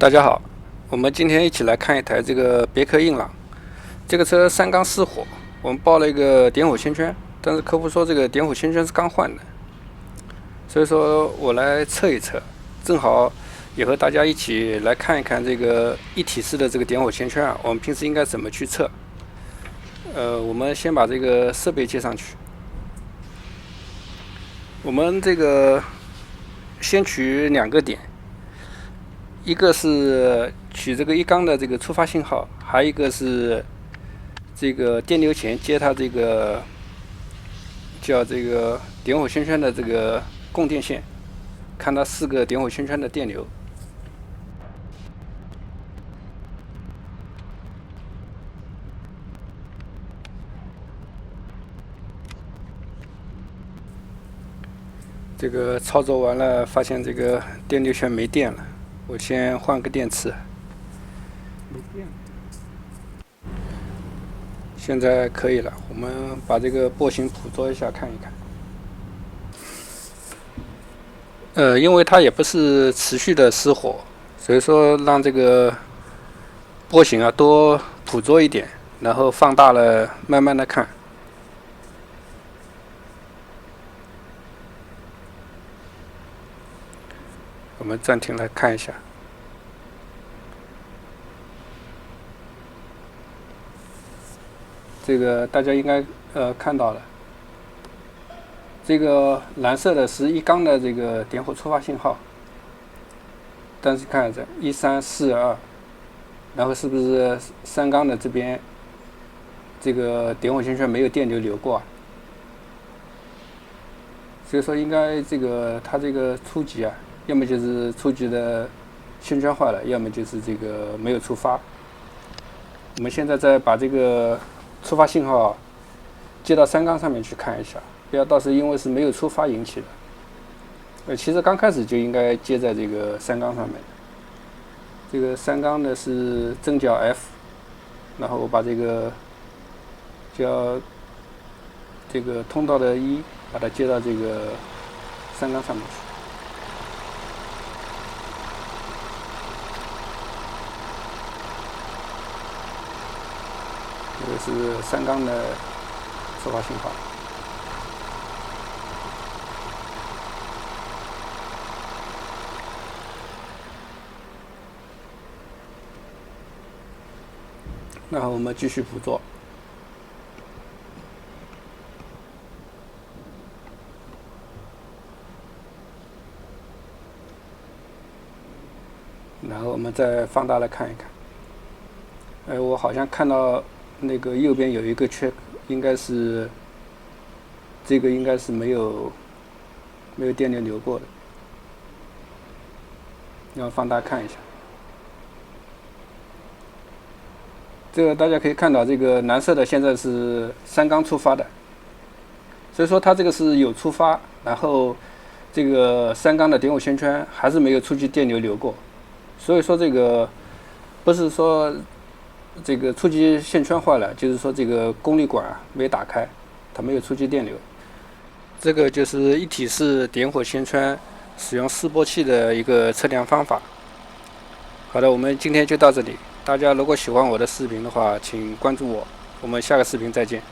大家好，我们今天一起来看一台这个别克硬朗。这个车三缸失火，我们报了一个点火线圈，但是客户说这个点火线圈是刚换的，所以说我来测一测，正好也和大家一起来看一看这个一体式的这个点火线圈啊，我们平时应该怎么去测。我们先把这个设备接上去，我们这个先取两个点。一个是取这个一缸的这个出发信号，还有一个是这个电流钳接它这个叫这个点火线圈的这个供电线，看它4个点火线圈的电流。这个操作完了，发现这个电流圈没电了。我先换个电池，没电了。现在可以了，我们把这个波形捕捉一下看一看。因为它也不是持续的失火，所以说让这个波形啊多捕捉一点，然后放大了慢慢的看。我们暂停来看一下。这个大家应该看到了，这个蓝色的是一缸的这个点火触发信号，但是看这1342，然后是不是三缸的这边这个点火线圈没有电流流过啊？所以说应该这个它这个初级啊，要么就是初级的线圈坏了，要么就是这个没有触发。我们现在再把这个触发信号接到三缸上面去看一下，不要到时因为是没有触发引起的。其实刚开始就应该接在这个三缸上面。这个三缸的是正角 F， 然后我把这个叫这个通道的1把它接到这个三缸上面去。这个是三缸的触发信号。然后我们继续捕捉。然后我们再放大来看一看。我好像看到那个右边有一个缺，应该是这个应该是没有电流流过的。然后放大看一下。这个大家可以看到，这个蓝色的现在是三缸触发的，所以说它这个是有触发，然后这个三缸的点火线圈还是没有出去电流流过，所以说这个不是说这个初级线圈坏了，就是说这个功率管没打开，它没有出去电流。这个就是一体式点火线圈使用示波器的一个测量方法。好的，我们今天就到这里。大家如果喜欢我的视频的话，请关注我，我们下个视频再见。